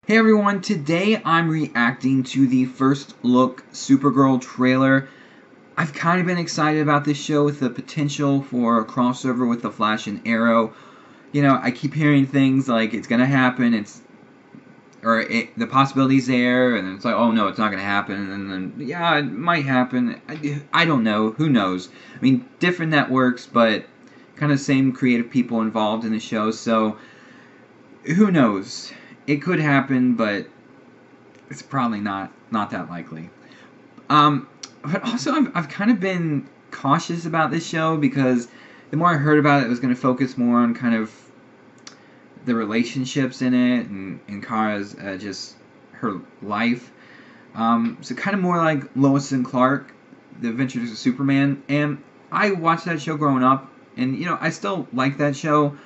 Hey everyone, today I'm reacting to the first look Supergirl trailer. I've kind of been excited about this show with the potential for a crossover with The Flash and Arrow. You know, I keep hearing things like it's gonna happen, the possibility's there, and then it's like, oh no, it's not gonna happen, and then yeah, it might happen. I don't know. Who knows? I mean, different networks, but kind of same creative people involved in the show, so who knows? It could happen, but it's probably not that likely. Um, but also, I've kind of been cautious about this show because the more I heard about it, it was going to focus more on kind of the relationships in it and Kara's just her life. So kind of more like Lois and Clark, The Adventures of Superman. And I watched that show growing up, and you know I still like that show.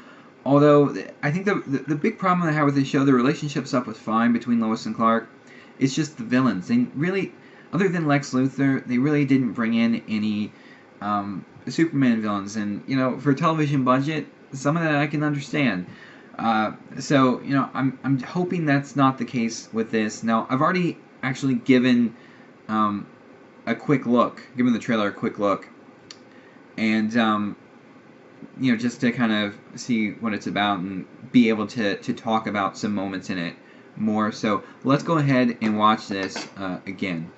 Although I think the big problem I have with this show, the relationship stuff was fine between Lois and Clark. It's just the villains. They really, other than Lex Luthor, they really didn't bring in any Superman villains. And you know, for a television budget, some of that I can understand. So you know, I'm hoping that's not the case with this. Now I've already actually um, given the trailer a quick look, and you know, just to kind of see what it's about and be able to talk about some moments in it more. So let's go ahead and watch this again.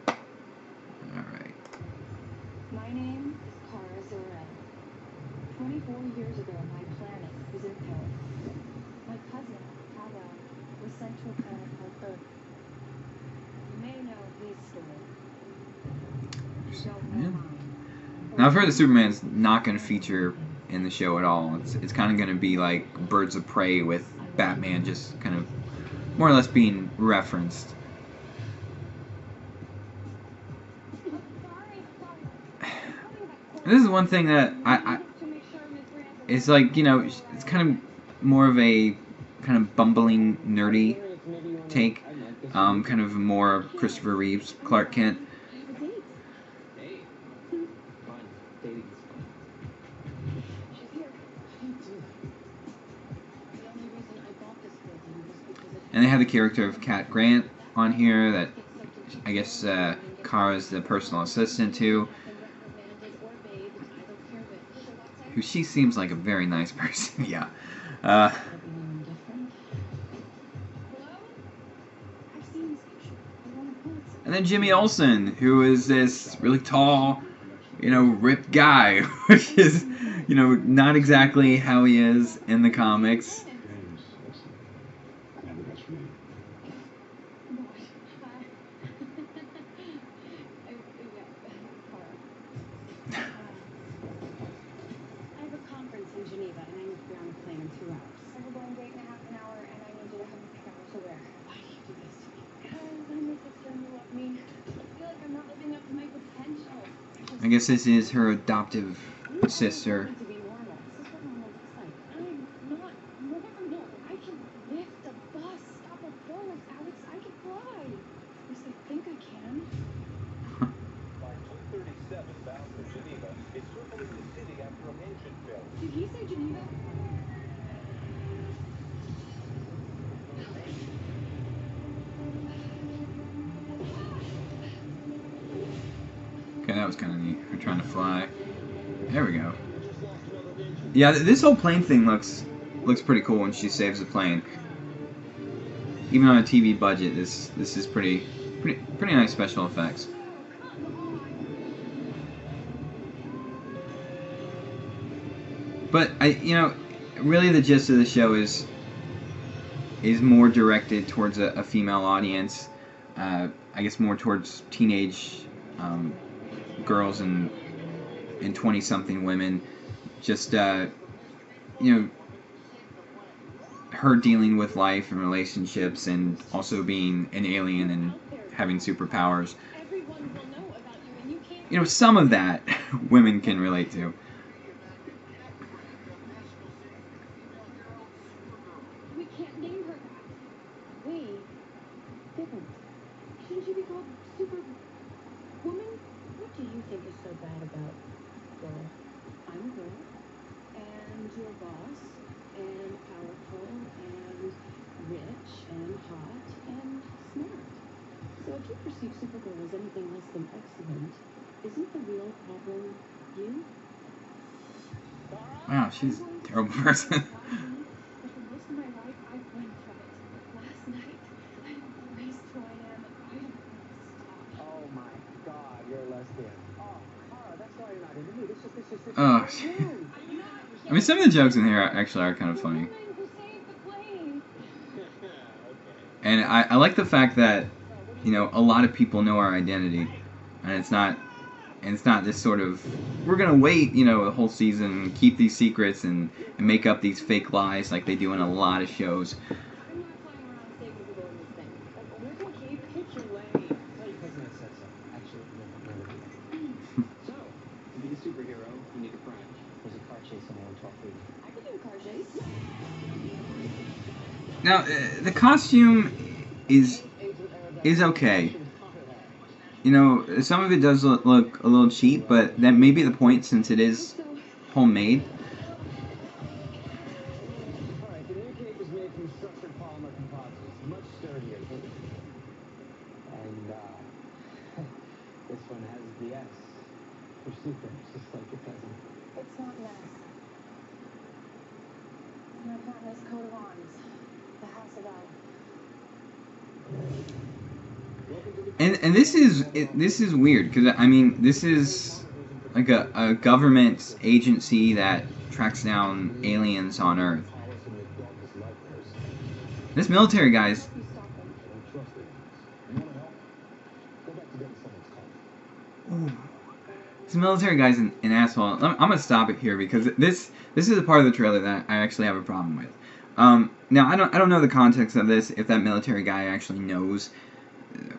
All right. My name is Kara Zor-El. 24 years ago, my planet was in peril. My cousin, Kal-El, was sent to a planet called Earth. You may know his story. You don't know mine. Now I've heard that Superman's not going to feature in the show at all. It's kind of going to be like Birds of Prey with Batman just kind of more or less being referenced. This is one thing that it's like, you know, it's kind of more of a kind of bumbling, nerdy take. Kind of more Christopher Reeves, Clark Kent. And they have the character of Cat Grant on here that I guess Kara's the personal assistant to. Who she seems like a very nice person, yeah. And then Jimmy Olsen, who is this really tall, you know, ripped guy, which is, you know, not exactly how he is in the comics. I guess this is her adoptive sister. Did he say Geneva? Okay, that was kind of neat. We're trying to fly. There we go. Yeah, this whole plane thing looks pretty cool when she saves the plane. Even on a TV budget, this is pretty nice special effects. But you know, really the gist of the show is more directed towards a female audience. I guess more towards teenage girls and 20-something women. Just you know, her dealing with life and relationships, and also being an alien and having superpowers. You know, some of that women can relate to. We can't name her that. We didn't. Shouldn't she be called Superwoman? What do you think is so bad about girl? I'm a girl, and your boss, and powerful, and rich, and if you perceive Supergirl as anything less than excellent, isn't the real problem you? Wow, she's a terrible person. But for most of my life, I've run from it. Last night, I embraced who I am, and I don't want to stop. Oh my God, you're a lesbian. Oh, Kara, that's why you're not into me. This is Oh, you. I mean, some of the jokes in here actually are kind of funny. The woman who saved the plane. And I like the fact that, you know, a lot of people know our identity, and it's not this sort of, we're gonna wait, you know, a whole season and keep these secrets and make up these fake lies like they do in a lot of shows. I'm not flying around safe as a door in this thing. We're going to keep your lane. Tell your cousin I said so. Actually, no. So, to be the superhero, you need a friend. There's a car chase on 12 feet. I could do a car chase. Now, the costume is okay. You know, some of it does look a little cheap, but that may be the point since it is homemade. Alright, the new cape is made from structured polymer composites. Much sturdier. And, this one has the S for super, just like your cousin. It's not nice. It's my partner's coat of arms. The House of L. And this is weird because I mean this is like a government agency that tracks down aliens on Earth. This military guy's this military guy's an asshole. I'm gonna stop it here because this is a part of the trailer that I actually have a problem with. Now I don't know the context of this, if that military guy actually knows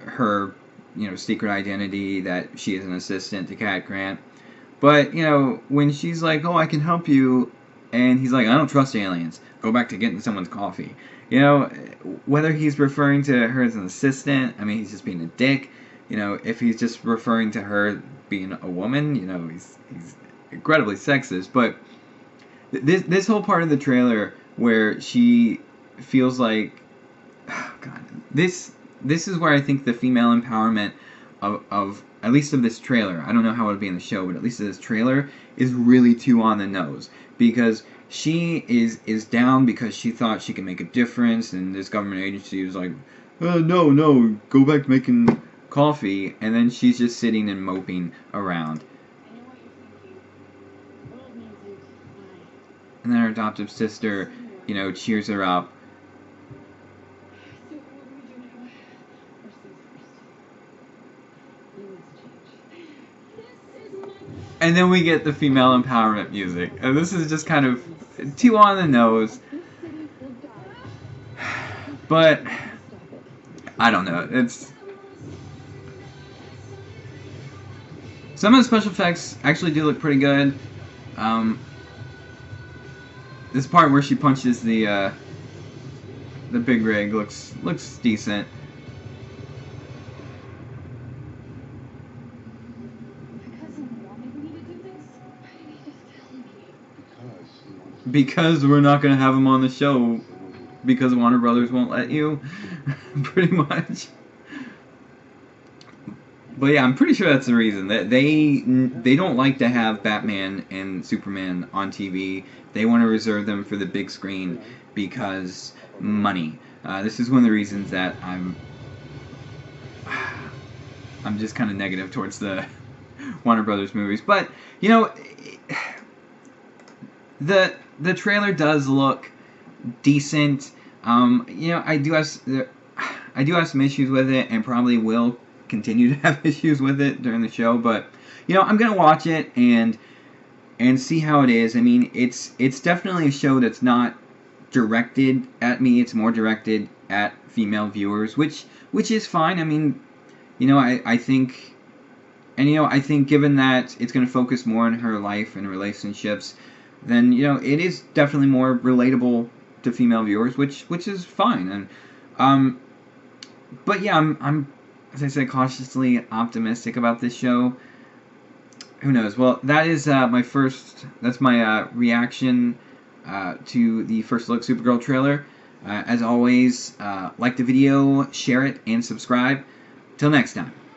her, you know, secret identity, that she is an assistant to Cat Grant. But, you know, when she's like, oh, I can help you, and he's like, I don't trust aliens, go back to getting someone's coffee. You know, whether he's referring to her as an assistant, I mean, he's just being a dick. You know, if he's just referring to her being a woman, you know, he's incredibly sexist. But this whole part of the trailer where she feels like, oh God, this is where I think the female empowerment of at least of this trailer, I don't know how it would be in the show, but at least of this trailer, is really too on the nose. Because she is down because she thought she could make a difference, and this government agency was like, no, go back to making coffee, and then she's just sitting and moping around. I know what you're thinking. Old music. Why? And then her adoptive sister, you know, cheers her up. So what do we do now? First things first. You need to change. This is my... And then we get the female empowerment music. And this is just kind of too on the nose. This city will die. But Stop it. I don't know. It's some of the special effects actually do look pretty good. This part where she punches the big rig looks decent. My cousin wanted me to do this. Why did he just tell me? Because we're not going to have him on the show because Warner Brothers won't let you. Pretty much. But yeah, I'm pretty sure that's the reason. That they don't like to have Batman and Superman on TV. They want to reserve them for the big screen because money. This is one of the reasons that I'm just kind of negative towards the Warner Brothers movies. But you know, the trailer does look decent. You know, I do have some issues with it, and probably will continue to have issues with it during the show. But you know, I'm gonna watch it and see how it is. I mean, it's definitely a show that's not directed at me. It's more directed at female viewers, which is fine. I mean, you know, I think, and you know, I think given that it's going to focus more on her life and relationships, then you know, it is definitely more relatable to female viewers, which is fine. And but yeah, I'm as I said, cautiously optimistic about this show. Who knows? Well, that is that's my reaction to the first look Supergirl trailer. As always, like the video, share it, and subscribe. Till next time.